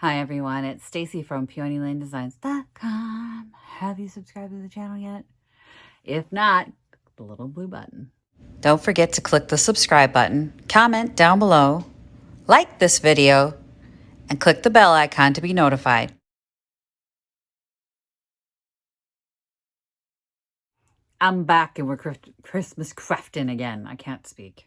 Hi everyone, it's Stacy from PeonyLaneDesigns.com. Have you subscribed to the channel yet? If not, the little blue button. Don't forget to click the subscribe button, comment down below, like this video, and click the bell icon to be notified. I'm back and we're Christmas crafting again. I can't speak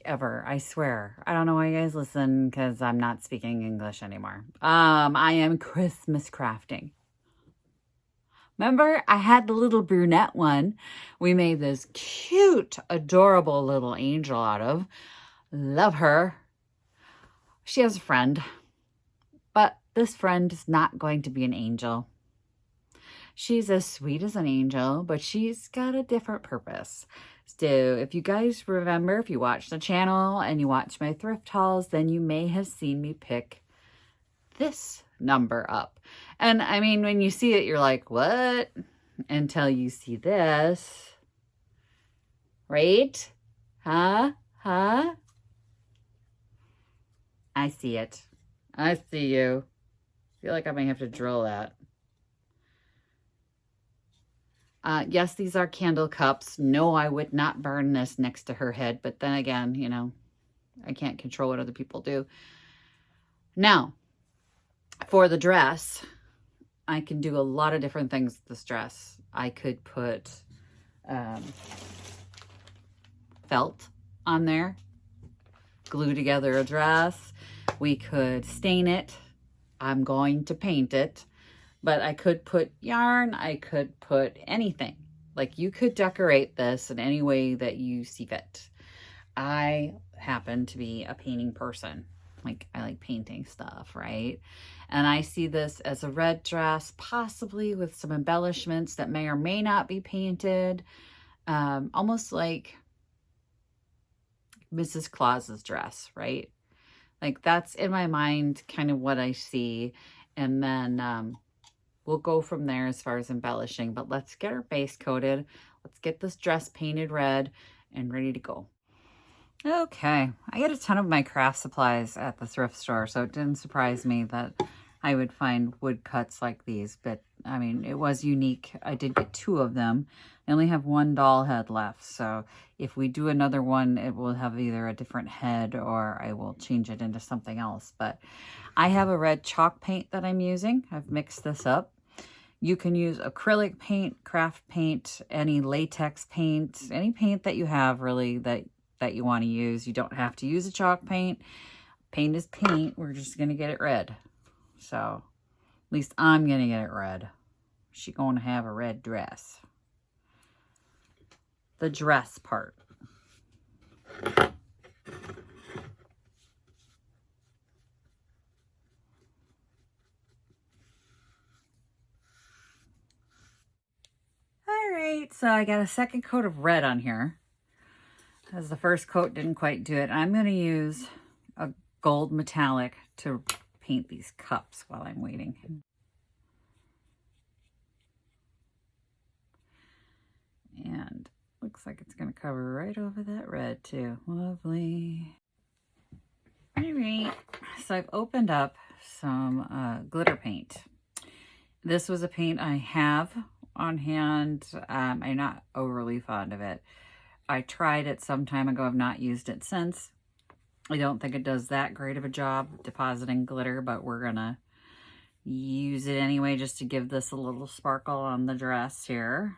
ever, I swear. I don't know why you guys listen because I'm not speaking English anymore. I am Christmas crafting. Remember, I had the little brunette one. We made this cute, adorable little angel out of. Love her. She has a friend, but this friend is not going to be an angel. She's as sweet as an angel, but she's got a different purpose. So if you guys remember, if you watch the channel and you watch my thrift hauls, then you may have seen me pick this number up. And I mean, when you see it, you're like, what? Until you see this. Right? Huh? I see it. I see you. I feel like I may have to drill that. Yes, these are candle cups. No, I would not burn this next to her head. But then again, you know, I can't control what other people do. Now, for the dress, I can do a lot of different things with this dress. I could put felt on there, glue together a dress. We could stain it. I'm going to paint it, but I could put yarn. I could put anything. Like, you could decorate this in any way that you see fit. I happen to be a painting person. Like, I like painting stuff, right? And I see this as a red dress, possibly with some embellishments that may or may not be painted. Almost like Mrs. Claus's dress, right? Like, that's in my mind kind of what I see. And then we'll go from there as far as embellishing. But let's get our base coated. Let's get this dress painted red and ready to go. Okay, I get a ton of my craft supplies at the thrift store, so it didn't surprise me that I would find wood cuts like these. But, I mean, it was unique. I did get 2 of them. I only have 1 doll head left, so if we do another one, it will have either a different head or I will change it into something else. But I have a red chalk paint that I'm using. I've mixed this up. You can use acrylic paint, craft paint, any latex paint, any paint that you have really that you want to use. You don't have to use a chalk paint. Paint is paint. We're just going to get it red. So, at least I'm going to get it red. She's going to have a red dress. The dress part. Alright, so I got a second coat of red on here, as the first coat didn't quite do it. I'm going to use a gold metallic to paint these cups while I'm waiting. And looks like it's going to cover right over that red too. Lovely. Alright, so I've opened up some glitter paint. This was a paint I have on hand. I'm not overly fond of it. I tried it some time ago. I've not used it since. I don't think it does that great of a job depositing glitter, but we're gonna use it anyway just to give this a little sparkle on the dress here.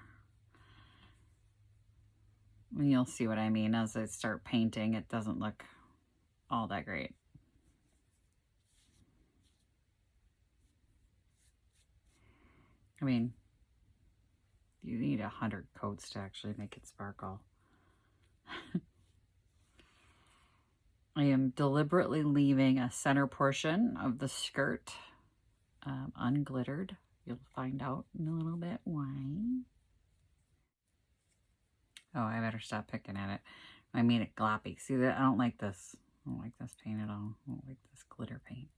And you'll see what I mean as I start painting. It doesn't look all that great. I mean, you need 100 coats to actually make it sparkle. I am deliberately leaving a center portion of the skirt unglittered. You'll find out in a little bit why. Oh, I better stop picking at it. I made it gloppy. See that? I don't like this. I don't like this paint at all. I don't like this glitter paint.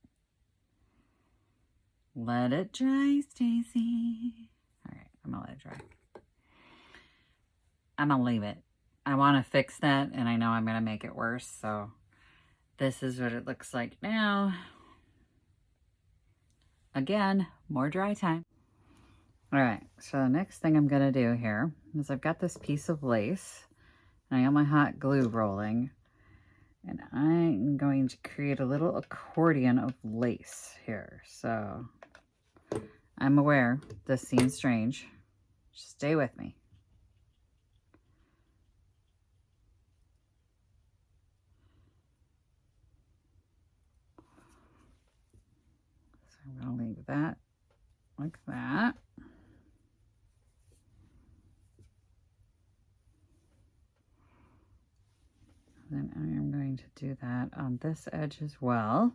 Let it dry, Stacy. All right, I'm gonna let it dry. I'm gonna leave it. I want to fix that, and I know I'm gonna make it worse, so This is what it looks like now. Again, more dry time. All right, so the next thing I'm gonna do here is I've got this piece of lace and I got my hot glue rolling, and I'm going to create a little accordion of lace here. So I'm aware this seems strange. Just stay with me. So I'm gonna leave that like that. Then I am going to do that on this edge as well.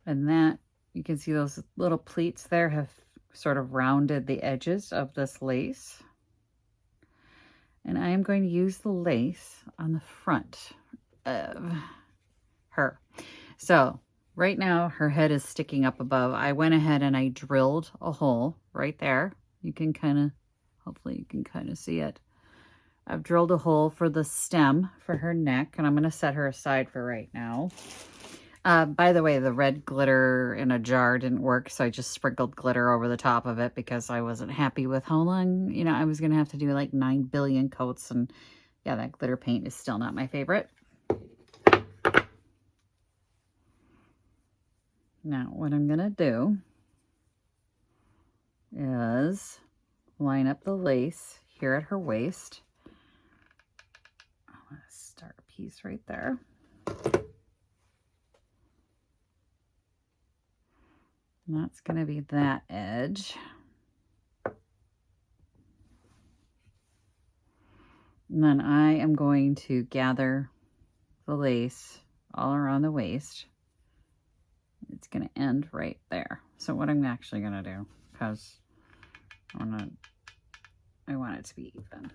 And that, you can see those little pleats there have sort of rounded the edges of this lace. And I am going to use the lace on the front of her. So right now her head is sticking up above. I went ahead and I drilled a hole right there. You can kind of, hopefully you can kind of see it. I've drilled a hole for the stem for her neck, and I'm going to set her aside for right now. By the way, the red glitter in a jar didn't work, so I just sprinkled glitter over the top of it because I wasn't happy with how long, you know, I was going to have to do like 9 billion coats, and yeah, that glitter paint is still not my favorite. Now, what I'm going to do is line up the lace here at her waist. I'm going to start a piece right there. And that's going to be that edge. And then I am going to gather the lace all around the waist. It's going to end right there. So what I'm actually going to do, because I want it to be even.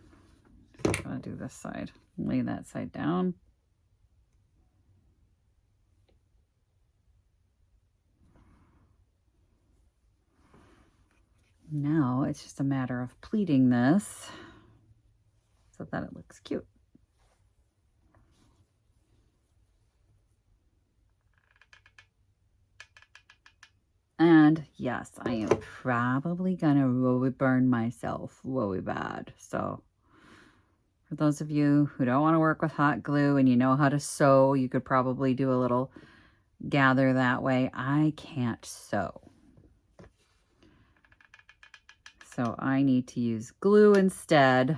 So I'm going to do this side. Lay that side down. Now it's just a matter of pleating this so that it looks cute. And yes, I am probably gonna really burn myself really bad. So for those of you who don't want to work with hot glue and you know how to sew, you could probably do a little gather that way. I can't sew. So I need to use glue instead.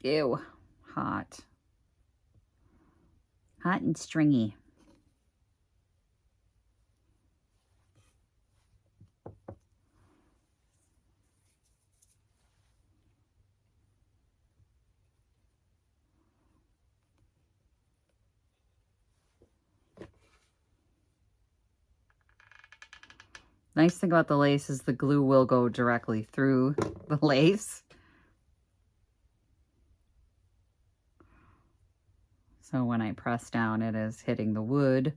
Ew, hot. Hot and stringy. Nice thing about the lace is the glue will go directly through the lace. So when I press down, it is hitting the wood.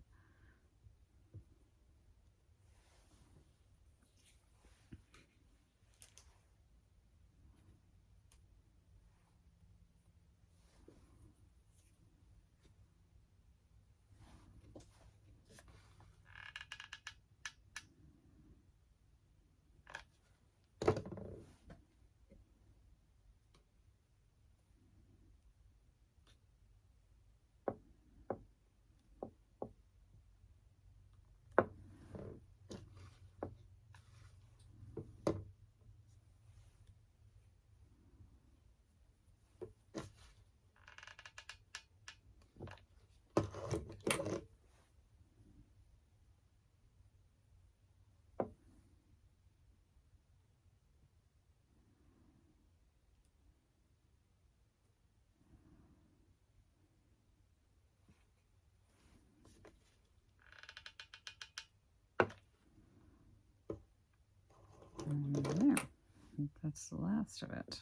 that's the last of it.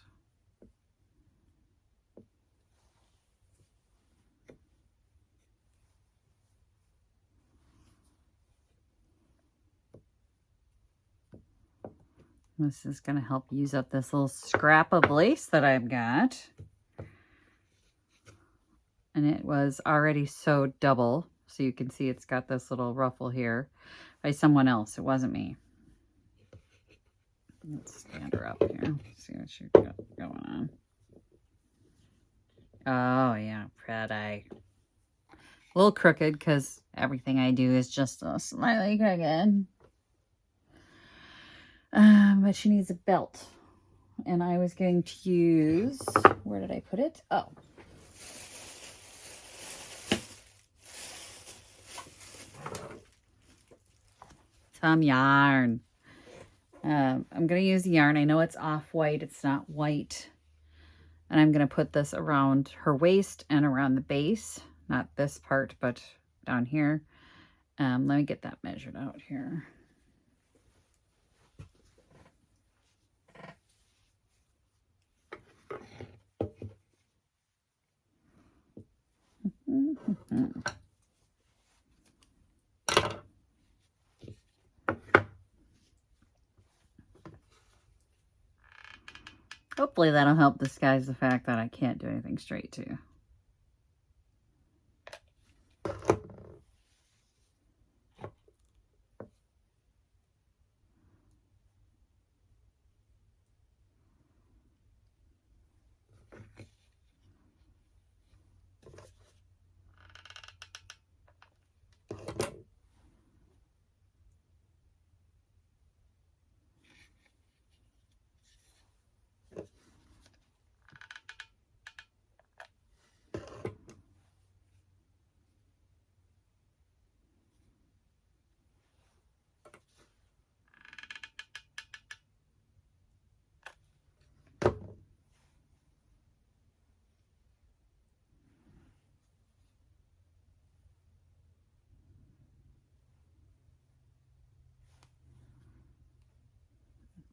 This is going to help use up this little scrap of lace that I've got. And it was already sewed double. So you can see it's got this little ruffle here by someone else. It wasn't me. Let's stand her up here. See what she's got going on. Oh, yeah, pretty. A little crooked because everything I do is just slightly crooked. But she needs a belt. And I was going to use, where did I put it? Oh. Some yarn. I'm going to use yarn. I know it's off-white. It's not white. And I'm going to put this around her waist and around the base. Not this part, but down here. Let me get that measured out here. Hopefully that'll help disguise the fact that I can't do anything straight too.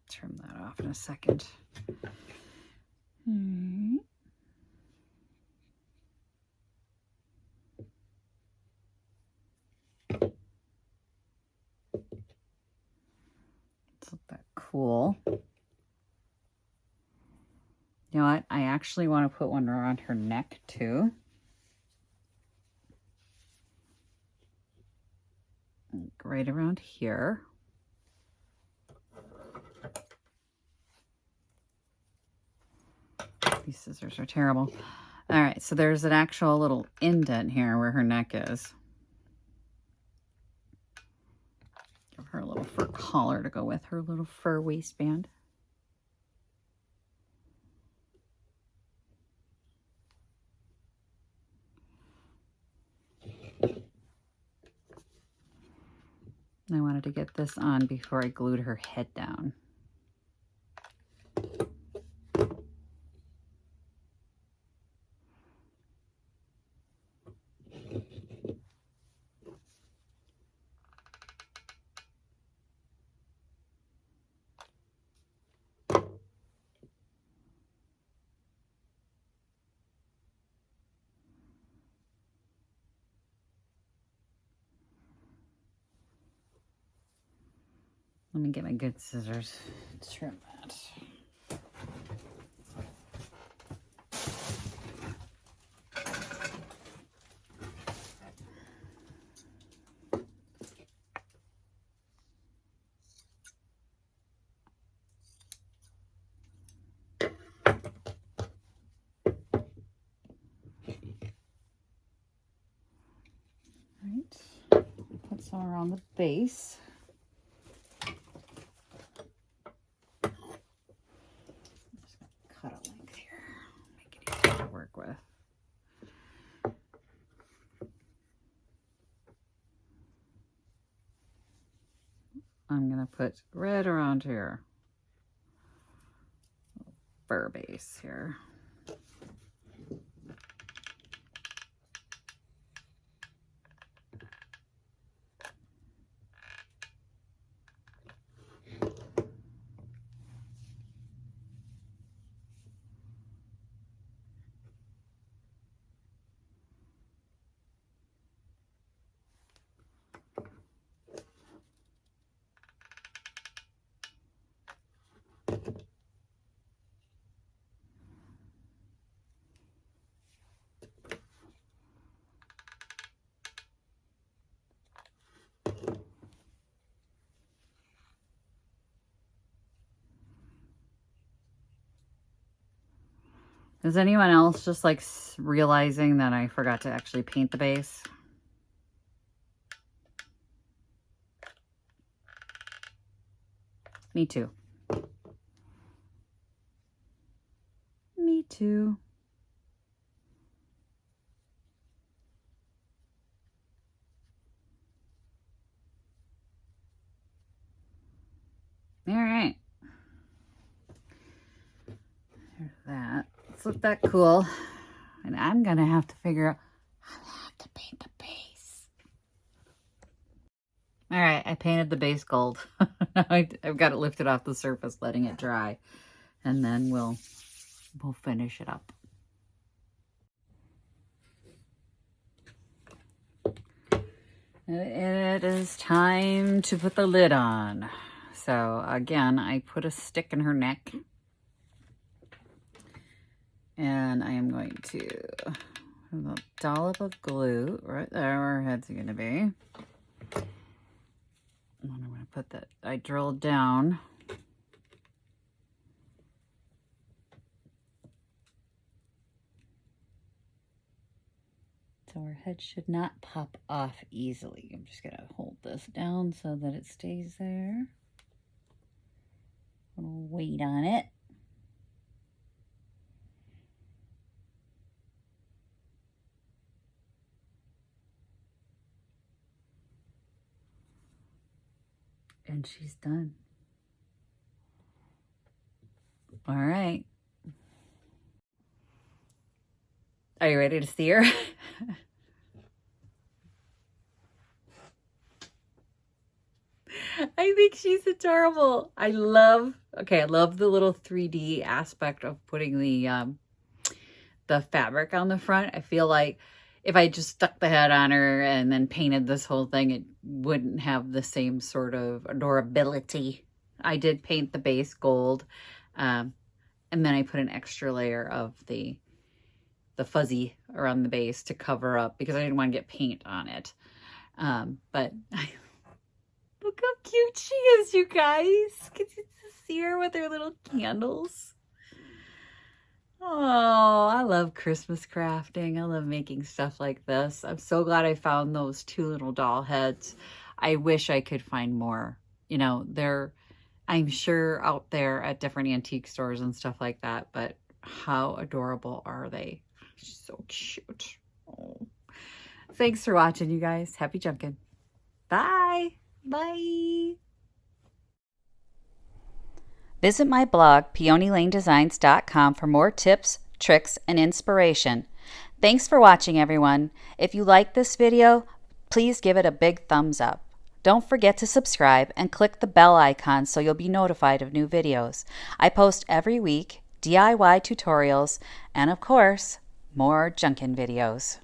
Trim that off in a second. Let's let that cool. You know what? I actually want to put one around her neck too. Like right around here. These scissors are terrible. All right, so there's an actual little indent here where her neck is. Give her a little fur collar to go with her little fur waistband. I wanted to get this on before I glued her head down. Let me get my good scissors to trim that. Right, put some around the base. With. I'm going to put right around here. Fur base here. Is anyone else just like realizing that I forgot to actually paint the base? Me too. Me too. All right. There's that. Let's look that cool. And I'm going to have to figure out how to have to paint the base. All right, I painted the base gold. I've got it lifted off the surface, letting it dry. And then we'll finish it up. It is time to put the lid on. So again, I put a stick in her neck. And I am going to put a dollop of glue right there where her head's going to be. And I'm going to put that, I drilled down. So her head should not pop off easily. I'm just going to hold this down so that it stays there. A little weight on it. And she's done. All right. Are you ready to see her? I think she's adorable. I love the little 3D aspect of putting the fabric on the front. I feel like if I just stuck the head on her and then painted this whole thing, it wouldn't have the same sort of adorability. I did paint the base gold, and then I put an extra layer of the fuzzy around the base to cover up because I didn't want to get paint on it. But look how cute she is, you guys. Can you see her with her little candles? Oh, I love Christmas crafting. I love making stuff like this. I'm so glad I found those 2 little doll heads. I wish I could find more. You know, they're, I'm sure, out there at different antique stores and stuff like that, but how adorable are they? So cute. Oh. Thanks for watching, you guys. Happy junkin'. Bye. Bye. Visit my blog, peonylanedesigns.com, for more tips, tricks, and inspiration. Thanks for watching, everyone. If you like this video, please give it a big thumbs up. Don't forget to subscribe and click the bell icon so you'll be notified of new videos. I post every week DIY tutorials and, of course, more junkin' videos.